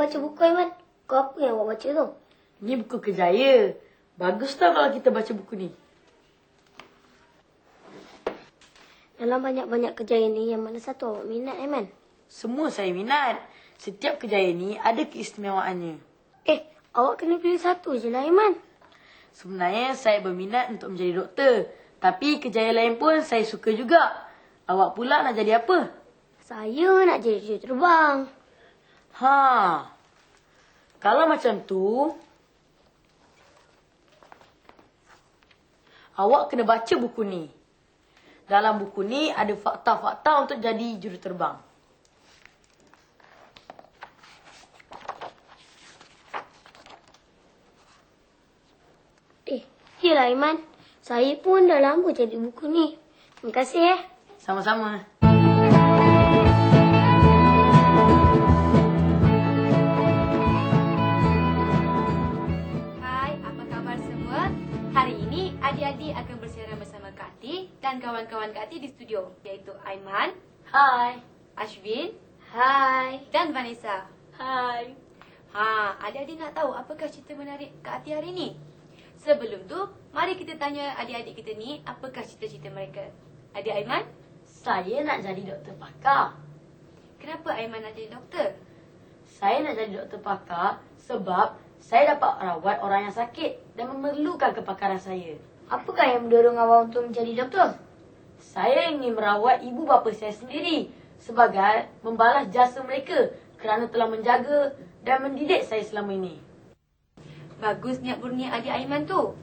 baca buku, Aiman. Kau apa yang awak baca tu? Ni buku kerjaya. Bagus tau kalau kita baca buku ni. Dalam banyak-banyak kerjaya ni, yang mana satu awak minat, Aiman? Semua saya minat. Setiap kerjaya ni ada keistimewaannya. Awak kena pilih satu je lah, Aiman. Sebenarnya saya berminat untuk menjadi doktor. Tapi kerjaya lain pun saya suka juga. Awak pula nak jadi apa? Saya nak jadi juruterbang. Kalau macam tu, awak kena baca buku ni. Dalam buku ni ada fakta-fakta untuk jadi juruterbang. Yelah, Aiman. Saya pun dah lama cari buku ni. Terima kasih, Sama-sama. Hai, apa khabar semua? Hari ini adik-adik akan bersiaran bersama Kak Ati dan kawan-kawan Kak Ati di studio, iaitu Aiman, Hai. Ashwin Hai. dan Vanessa. Hai. Adik-adik nak tahu apakah cerita menarik Kak Ati hari ini? Sebelum tu, mari kita tanya adik-adik kita ni apakah cita-cita mereka. Adik Aiman, Saya nak jadi doktor pakar. kenapa Aiman nak jadi doktor? Saya nak jadi doktor pakar sebab saya dapat rawat orang yang sakit dan memerlukan kepakaran saya. Apakah yang mendorong awak untuk menjadi doktor? Saya ingin merawat ibu bapa saya sendiri sebagai membalas jasa mereka kerana telah menjaga dan mendidik saya selama ini. Bagus niat murni adik Aiman tu.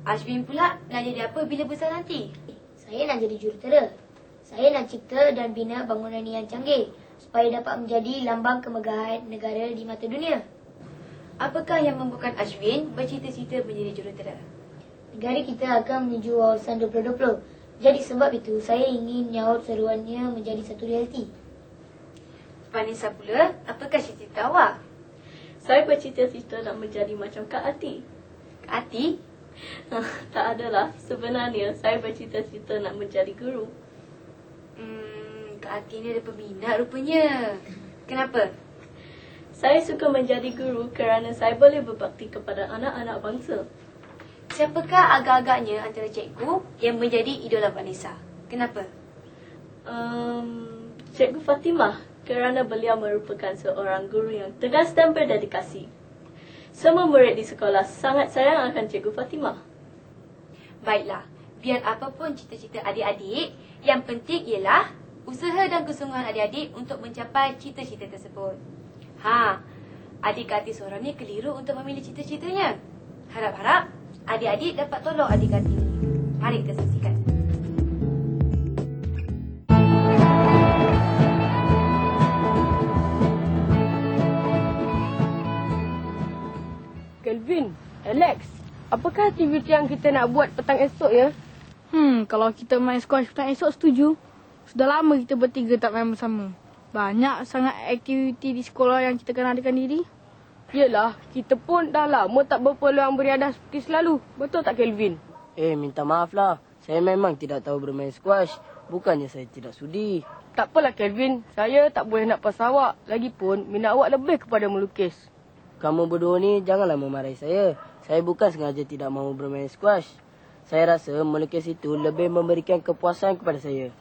Ashwin pula nak jadi apa bila besar nanti? Saya nak jadi jurutera. Saya nak cipta dan bina bangunan yang canggih supaya dapat menjadi lambang kemegahan negara di mata dunia. Apakah yang membuatkan Ashwin bercita-cita menjadi jurutera? Negara kita akan menuju wawasan 2020. Jadi sebab itu saya ingin nyaut seruannya menjadi satu realiti. Vanessa pula, apakah cita-cita awak? Saya bercita-cita nak menjadi macam Kak Ati. Kak Ati? Tak adalah. Sebenarnya saya bercita-cita nak menjadi guru. Kak Ati ni ada peminat rupanya. Kenapa? Saya suka menjadi guru kerana saya boleh berbakti kepada anak-anak bangsa. Siapakah agak-agaknya antara cikgu yang menjadi idola Vanessa? Kenapa? Cikgu Fatimah kerana beliau merupakan seorang guru yang tegas dan berdedikasi. Semua murid di sekolah sangat sayang akan Cikgu Fatimah. Baiklah, biar apapun cita-cita adik-adik, yang penting ialah usaha dan kesungguhan adik-adik untuk mencapai cita-cita tersebut. Adik Kak Ati seorang ni keliru untuk memilih cita-citanya. Harap-harap adik-adik dapat tolong adik Kak Ati ni. Mari kita saksikan. Kelvin, Alex, apakah aktiviti yang kita nak buat petang esok ya? Kalau kita main squash petang esok setuju. Sudah lama kita bertiga tak main bersama. Banyak sangat aktiviti di sekolah yang kita kena adakan diri. Yelah, kita pun dah lama tak berpeluang beriadah seperti selalu. Betul tak Kelvin? Minta maaf lah. Saya memang tidak tahu bermain squash. Bukannya saya tidak sudi. Tak apalah Kelvin, saya tak boleh nak pas awak. Lagipun, minat awak lebih kepada melukis. Kamu berdua ni janganlah memarahi saya. Saya bukan sengaja tidak mahu bermain squash. Saya rasa melukis itu lebih memberikan kepuasan kepada saya.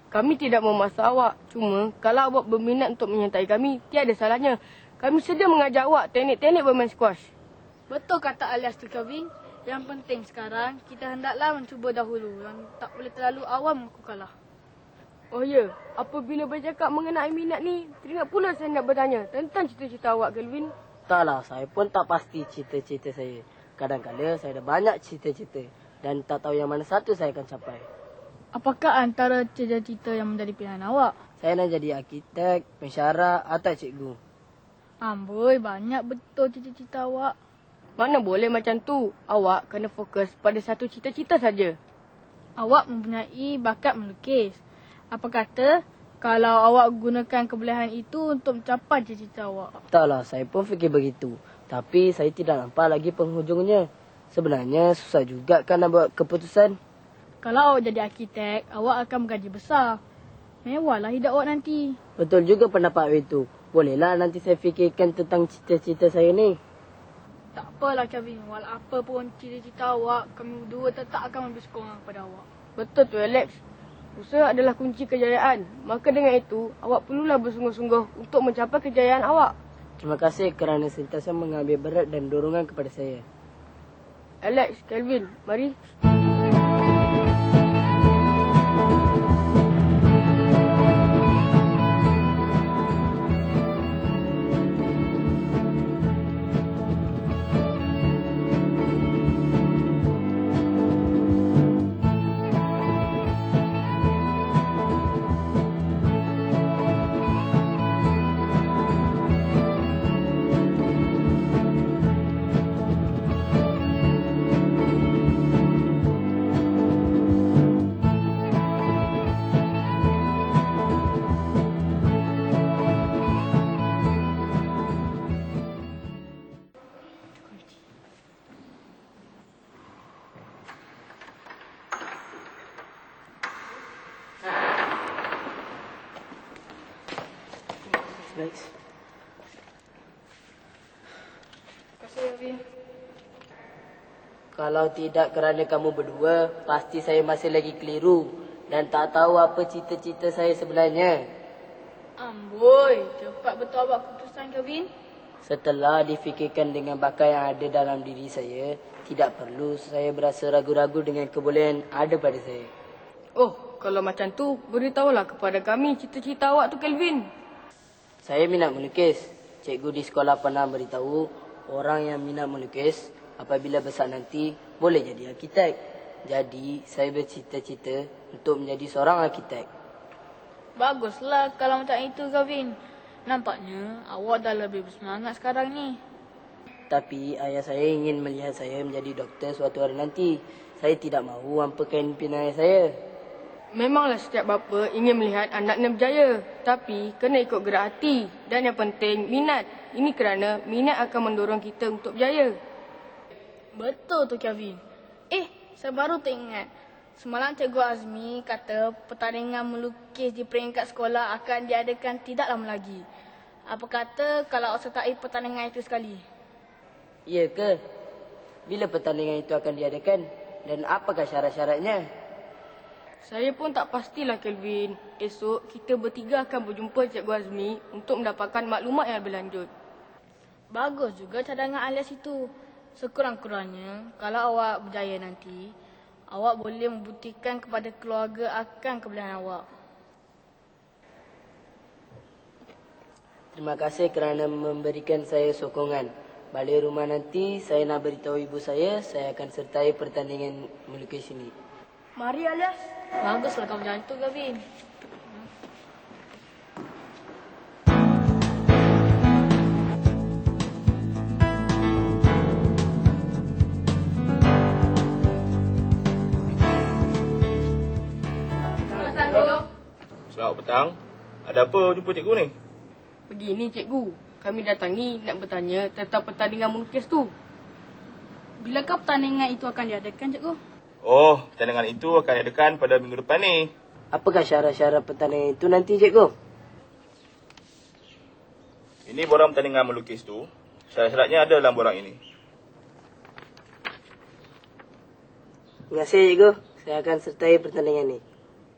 Kami tidak memaksa awak. Cuma, kalau awak berminat untuk menyertai kami, tiada salahnya. Kami sedia mengajar awak teknik-teknik bermain squash. Betul kata alias tu Kevin. Yang penting sekarang, kita hendaklah mencuba dahulu. Yang tak boleh terlalu awam aku kalah. Oh ya, apabila bercakap mengenai minat ni, teringat pula saya nak bertanya tentang cita-cita awak Kelvin. Taklah, saya pun tak pasti cita-cita saya. Kadang-kadang saya ada banyak cita-cita. Dan tak tahu yang mana satu saya akan capai. Apakah antara cita-cita yang menjadi pilihan awak? Saya nak jadi arkitek, pensyarah atau cikgu. Amboi, banyak betul cita-cita awak. Mana boleh macam tu. Awak kena fokus pada satu cita-cita saja. Awak mempunyai bakat melukis. Apa kata kalau awak gunakan kebolehan itu untuk mencapai cita-cita awak? Taklah, saya pun fikir begitu. Tapi saya tidak nampak lagi penghujungnya. Sebenarnya susah juga kan nak buat keputusan. Kalau awak jadi arkitek, awak akan bergaji besar. Mewahlah hidup awak nanti. Betul juga pendapat itu. Bolehlah nanti saya fikirkan tentang cita-cita saya ni. Tak apalah Kevin, walau apa pun cita-cita awak, kami berdua tetap akan memberi sokongan kepada awak. Betul tu Alex. Usaha adalah kunci kejayaan. Maka dengan itu, awak perlulah bersungguh-sungguh untuk mencapai kejayaan awak. Terima kasih kerana sentiasa mengambil berat dan dorongan kepada saya. Alex, Kelvin, mari. Alex. Terima kasih Kevin. Kalau tidak kerana kamu berdua, pasti saya masih lagi keliru dan tak tahu apa cita-cita saya sebenarnya. Amboi, cepat betul awak keputusan Kevin. Setelah difikirkan dengan bakat yang ada dalam diri saya, tidak perlu saya berasa ragu-ragu dengan kebolehan ada pada saya. Oh, kalau macam tu, beritahulah kepada kami cita-cita awak tu Kelvin. Saya minat melukis. Cikgu di sekolah pernah beritahu, orang yang minat melukis, apabila besar nanti, boleh jadi arkitek. Jadi, saya bercita-cita untuk menjadi seorang arkitek. Baguslah kalau macam itu Kevin. Nampaknya awak dah lebih bersemangat sekarang ni. Tapi ayah saya ingin melihat saya menjadi doktor suatu hari nanti. Saya tidak mahu hampakan impian ayah saya. Memanglah setiap bapa ingin melihat anaknya berjaya. Tapi kena ikut gerak hati. Dan yang penting, minat. Ini kerana minat akan mendorong kita untuk berjaya. Betul tu Kevin. Saya baru teringat. Semalam Cikgu Azmi kata pertandingan melukis di peringkat sekolah akan diadakan tidak lama lagi. Apa kata kalau awak sertai pertandingan itu sekali? Ya ke? Bila pertandingan itu akan diadakan? Dan apakah syarat-syaratnya? Saya pun tak pastilah Kelvin. Esok kita bertiga akan berjumpa Cikgu Azmi untuk mendapatkan maklumat yang lebih lanjut. Bagus juga cadangan alias itu. Sekurang-kurangnya, kalau awak berjaya nanti, awak boleh membuktikan kepada keluarga akan kebolehan awak. Terima kasih kerana memberikan saya sokongan. Balik rumah nanti, saya nak beritahu ibu saya akan sertai pertandingan melukis ini. Mari alias. Baguslah kau macam tu Gavin. Selamat petang. Ada apa jumpa cikgu ni? Begini cikgu, kami datang ni nak bertanya tentang pertandingan melukis tu. Bilakah pertandingan itu akan diadakan cikgu? Oh, pertandingan itu akan diadakan pada minggu depan ni. Apakah syarat-syarat pertandingan itu nanti, cikgu? Ini borang pertandingan melukis tu. Syarat-syaratnya ada dalam borang ini. Terima kasih, cikgu. Saya akan sertai pertandingan ini.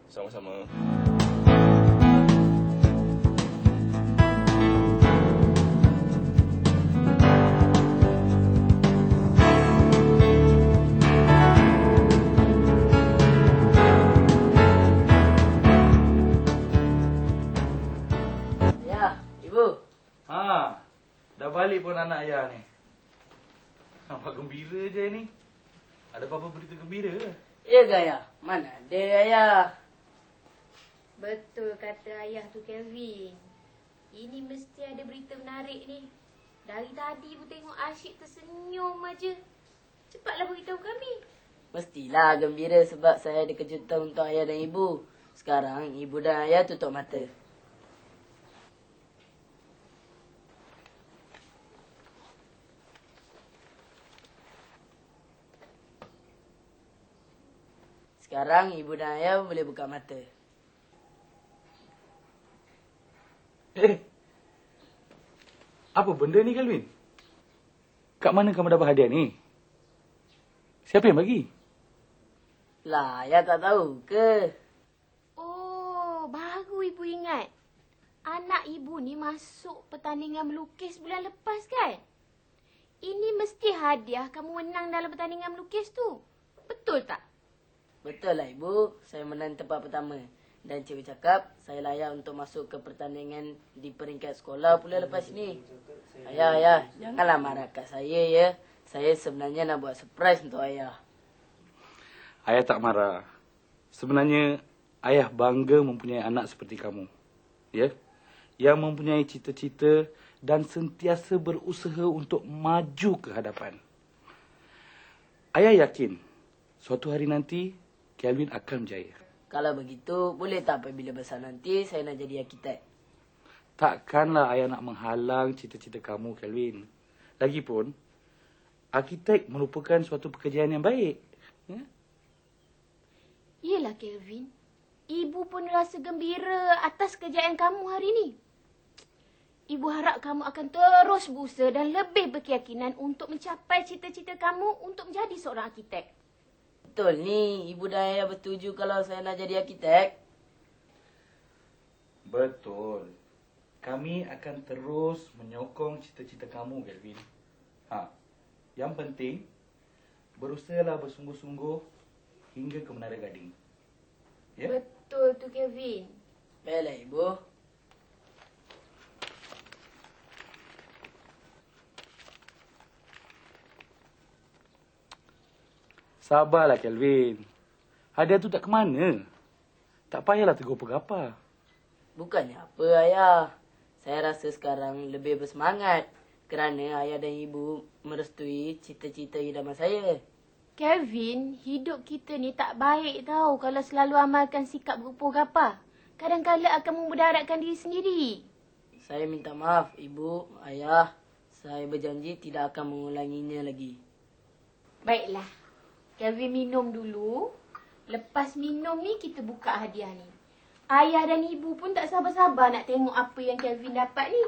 Sama-sama. Ya, ibu. Dah balik pun anak ayah ni. Nampak gembira je ni. Ada apa-apa berita gembira ke? Ya, Gaya. Mana ada ayah? Betul kata ayah tu Kevin. Ini mesti ada berita menarik ni. Dari tadi pun tengok Asyik tersenyum aja. Cepatlah beritahu kami. Mestilah gembira sebab saya ada kejutan untuk ayah dan ibu. Sekarang, ibu dan ayah tutup mata. Sekarang, ibu dan ayah boleh buka mata. Apa benda ni, Kelvin? Kat mana kamu dapat hadiah ni? Siapa yang bagi? Lah, ayah tak tahu ke? Oh, baru ibu ingat. Anak ibu ni masuk pertandingan melukis bulan lepas kan? Ini mesti hadiah kamu menang dalam pertandingan melukis tu. Betul tak? Betul lah ibu, saya menang tempat pertama. Dan cikgu cakap, saya layak untuk masuk ke pertandingan di peringkat sekolah pula lepas ni. Ayah, janganlah marah kat saya ya. Saya sebenarnya nak buat surprise untuk ayah. Ayah tak marah. Sebenarnya, ayah bangga mempunyai anak seperti kamu. Ya? Yang mempunyai cita-cita dan sentiasa berusaha untuk maju ke hadapan. Ayah yakin, suatu hari nanti, Kelvin akan berjaya. Kalau begitu, boleh tak apabila besar nanti saya nak jadi arkitek? Takkanlah ayah nak menghalang cita-cita kamu, Kelvin. Lagipun, arkitek merupakan suatu pekerjaan yang baik. Ya? Yelah Kelvin. Ibu pun rasa gembira atas kerjaan kamu hari ni. Ibu harap kamu akan terus berusaha dan lebih berkeyakinan untuk mencapai cita-cita kamu untuk menjadi seorang arkitek. Betul ni, ibu dan ayah bersetuju kalau saya nak jadi arkitek. Betul. Kami akan terus menyokong cita-cita kamu, Kelvin. Yang penting, berusahalah bersungguh-sungguh hingga ke Menara Gading. Ya? Betul tu Kelvin. Baiklah ibu. Sabarlah, Kelvin. Hadiah tu tak ke mana. Tak payahlah tegur apa-apa. Bukannya apa ayah. Saya rasa sekarang lebih bersemangat kerana ayah dan ibu merestui cita-cita idaman saya. Kelvin, hidup kita ni tak baik tau kalau selalu amalkan sikap berupah-gapah. Kadang-kadang akan memudaratkan diri sendiri. Saya minta maaf ibu, ayah. Saya berjanji tidak akan mengulanginya lagi. Baiklah. Kelvin minum dulu. Lepas minum ni kita buka hadiah ni. Ayah dan ibu pun tak sabar-sabar nak tengok apa yang Kelvin dapat ni.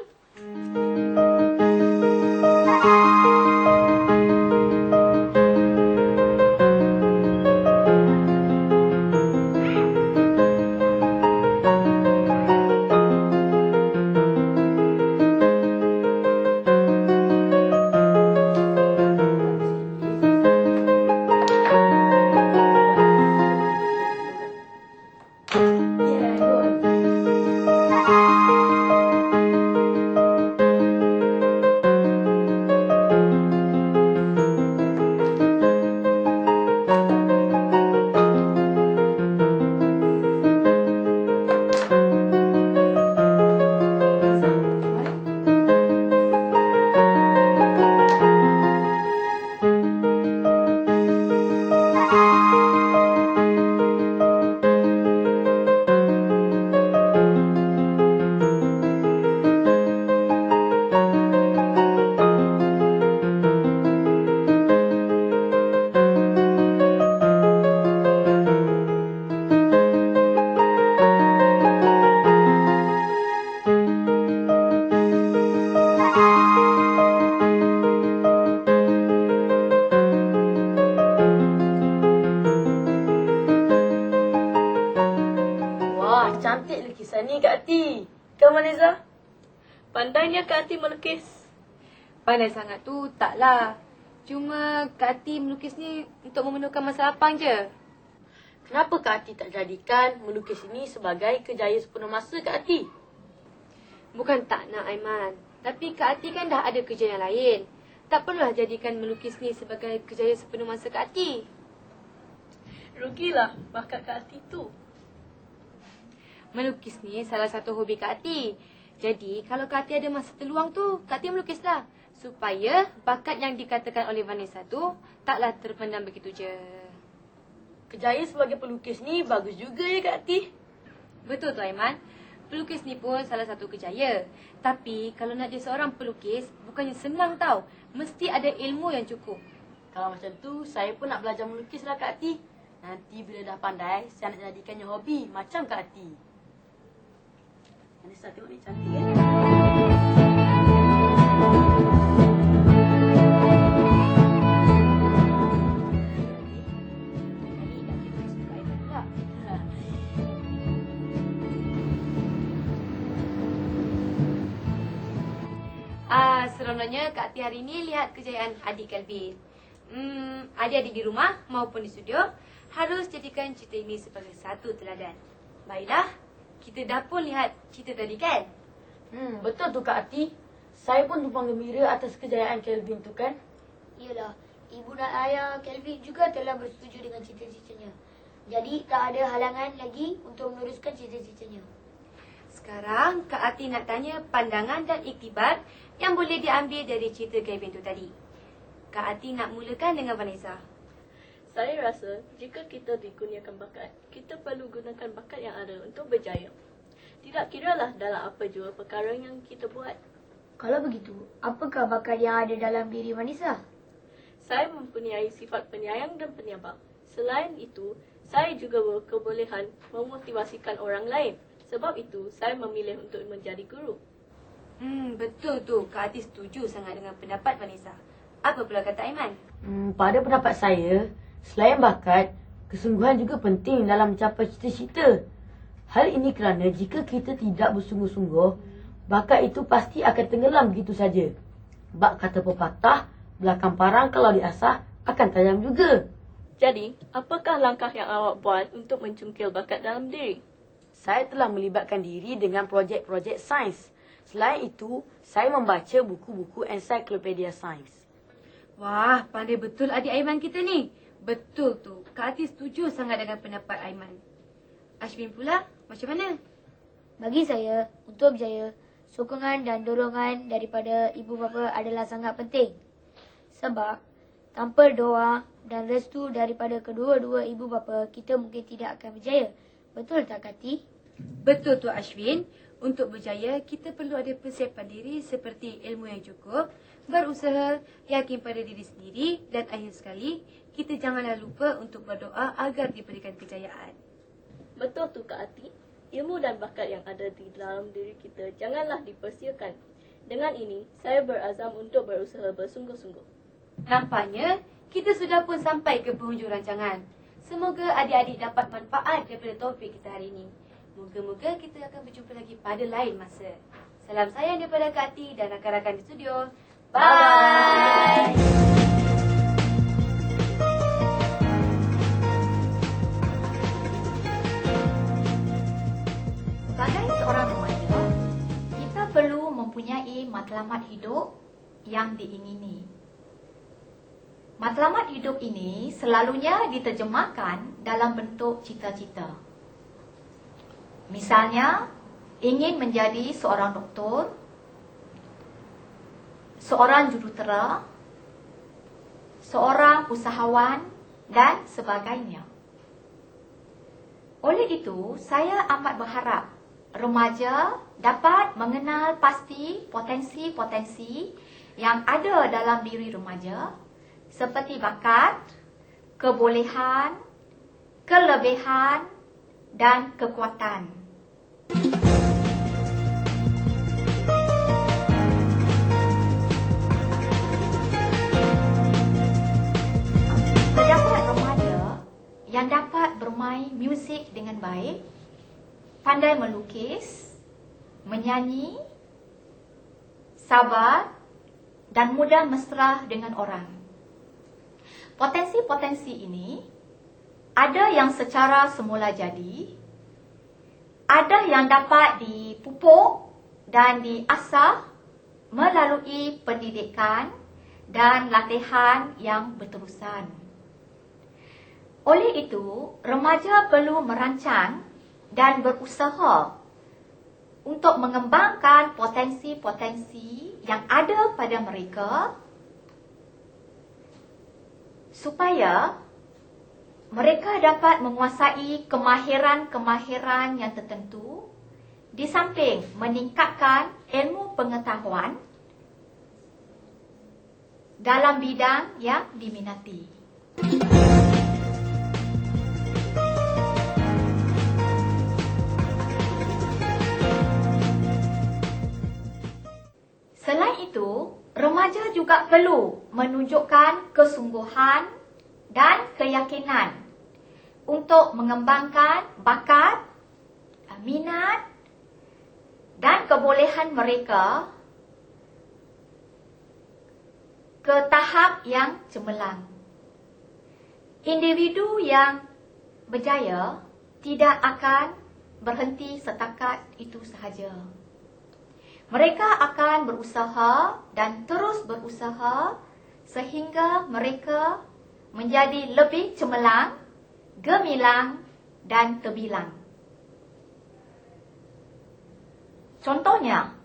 Cantik lukisan ni Kak Ati. Kan Vanessa? Pandainya Kak Ati melukis. Pandai sangat tu taklah. Cuma Kak Ati melukis ni untuk memenuhkan masa lapang je. Kenapa Kak Ati tak jadikan melukis ini sebagai kerjaya sepenuh masa Kak Ati? Bukan tak nak Aiman. Tapi Kak Ati kan dah ada kerja yang lain. Tak perlulah jadikan melukis ni sebagai kerjaya sepenuh masa Kak Ati. Rugilah bakat Kak Ati tu. Melukis ni salah satu hobi Kak Ati. Jadi, kalau Kak Ati ada masa terluang tu, Kak Ati melukislah. Supaya bakat yang dikatakan oleh Vanessa tu taklah terpendam begitu je. Kerjaya sebagai pelukis ni bagus juga ya Kak Ati. Betul tu Aiman. Pelukis ni pun salah satu kerjaya. Tapi, kalau nak jadi seorang pelukis, bukannya senang tau. Mesti ada ilmu yang cukup. Kalau macam tu, saya pun nak belajar melukis lah Kak Ati. Nanti bila dah pandai, saya nak jadikannya hobi macam Kak Ati. Vanessa tengok ni cantik kan? Seronoknya Kak Ati hari ini lihat kejayaan adik Kelvin. Adik-adik di rumah maupun di studio harus jadikan cerita ini sebagai satu teladan. Baiklah, kita dah pun lihat cerita tadi kan? Betul tu Kak Ati. Saya pun tumpang gembira atas kejayaan Kelvin tu kan. Iyalah, ibu dan ayah Kelvin juga telah bersetuju dengan cita-citanya. Jadi tak ada halangan lagi untuk meneruskan cita-citanya. Sekarang Kak Ati nak tanya pandangan dan iktibar yang boleh diambil dari cerita Kelvin tu tadi. Kak Ati nak mulakan dengan Vanessa. Saya rasa jika kita dikurniakan bakat, kita perlu gunakan bakat yang ada untuk berjaya. Tidak kiralah dalam apa jua perkara yang kita buat. Kalau begitu, apakah bakat yang ada dalam diri Vanessa? Saya mempunyai sifat penyayang dan penyabar. Selain itu, saya juga berkebolehan memotivasikan orang lain. Sebab itu, saya memilih untuk menjadi guru. Betul tu. Kak Ati setuju sangat dengan pendapat Vanessa. Apa pula kata Aiman? Pada pendapat saya, selain bakat, kesungguhan juga penting dalam mencapai cita-cita. Hal ini kerana jika kita tidak bersungguh-sungguh, bakat itu pasti akan tenggelam begitu saja. Bak kata pepatah, belakang parang kalau diasah akan tajam juga. Jadi, apakah langkah yang awak buat untuk mencungkil bakat dalam diri? Saya telah melibatkan diri dengan projek-projek sains. Selain itu, saya membaca buku-buku ensiklopedia sains. Wah, pandai betul adik Aiman kita ni. Betul tu. Kak Ati setuju sangat dengan pendapat Aiman. Ashwin pula, macam mana? Bagi saya, untuk berjaya, sokongan dan dorongan daripada ibu bapa adalah sangat penting. Sebab, tanpa doa dan restu daripada kedua-dua ibu bapa, kita mungkin tidak akan berjaya. Betul tak, Kak Ati? Betul tu Ashwin. Untuk berjaya, kita perlu ada persiapan diri seperti ilmu yang cukup, berusaha, yakin pada diri sendiri dan akhir sekali, kita janganlah lupa untuk berdoa agar diberikan kejayaan. Betul tu Kak Ati. Ilmu dan bakat yang ada di dalam diri kita janganlah dipersiakan. Dengan ini, saya berazam untuk berusaha bersungguh-sungguh. Nampaknya, kita sudah pun sampai ke penghujung rancangan. Semoga adik-adik dapat manfaat daripada topik kita hari ini. Moga-moga kita akan berjumpa lagi pada lain masa. Salam sayang daripada Kak Ati dan rakan-rakan di studio. Bye! Sebagai seorang remaja, kita perlu mempunyai matlamat hidup yang diingini. Matlamat hidup ini selalunya diterjemahkan dalam bentuk cita-cita. Misalnya, ingin menjadi seorang doktor, seorang jurutera, seorang usahawan dan sebagainya. Oleh itu, saya amat berharap remaja dapat mengenal pasti potensi-potensi yang ada dalam diri remaja seperti bakat, kebolehan, kelebihan dan kekuatan. Terdapat remaja yang dapat bermain muzik dengan baik, pandai melukis, menyanyi, sabar dan mudah mesra dengan orang. Potensi-potensi ini ada yang secara semula jadi, ada yang dapat dipupuk dan diasah melalui pendidikan dan latihan yang berterusan. Oleh itu, remaja perlu merancang dan berusaha untuk mengembangkan potensi-potensi yang ada pada mereka supaya mereka dapat menguasai kemahiran-kemahiran yang tertentu di samping meningkatkan ilmu pengetahuan dalam bidang yang diminati. Selain itu, remaja juga perlu menunjukkan kesungguhan dan keyakinan untuk mengembangkan bakat, minat dan kebolehan mereka ke tahap yang cemerlang. Individu yang berjaya tidak akan berhenti setakat itu sahaja. Mereka akan berusaha dan terus berusaha sehingga mereka menjadi lebih cemerlang, gemilang dan terbilang. Contohnya,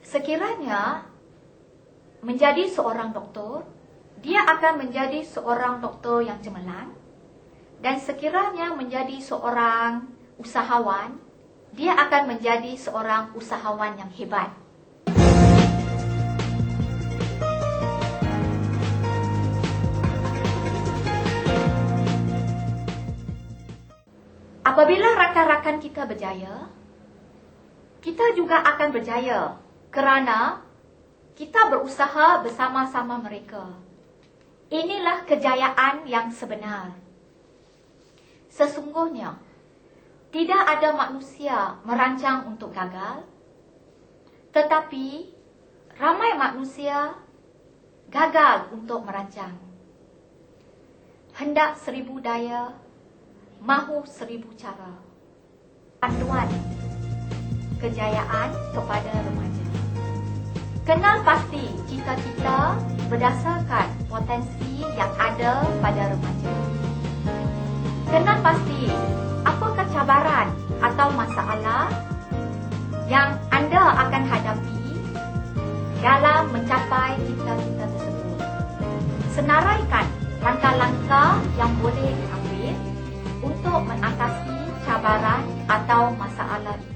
sekiranya menjadi seorang doktor, dia akan menjadi seorang doktor yang cemerlang, dan sekiranya menjadi seorang usahawan, dia akan menjadi seorang usahawan yang hebat. Apabila rakan-rakan kita berjaya, kita juga akan berjaya kerana kita berusaha bersama-sama mereka. Inilah kejayaan yang sebenar. Sesungguhnya, tidak ada manusia merancang untuk gagal, tetapi ramai manusia gagal untuk merancang. Hendak 1000 daya, mahu 1000 cara. Panduan kejayaan kepada remaja. Kenal pasti cita-cita berdasarkan potensi yang ada pada remaja. Kenal pasti apakah cabaran atau masalah yang anda akan hadapi dalam mencapai cita-cita tersebut. Senaraikan langkah-langkah yang boleh diambil untuk mengatasi cabaran atau masalah itu.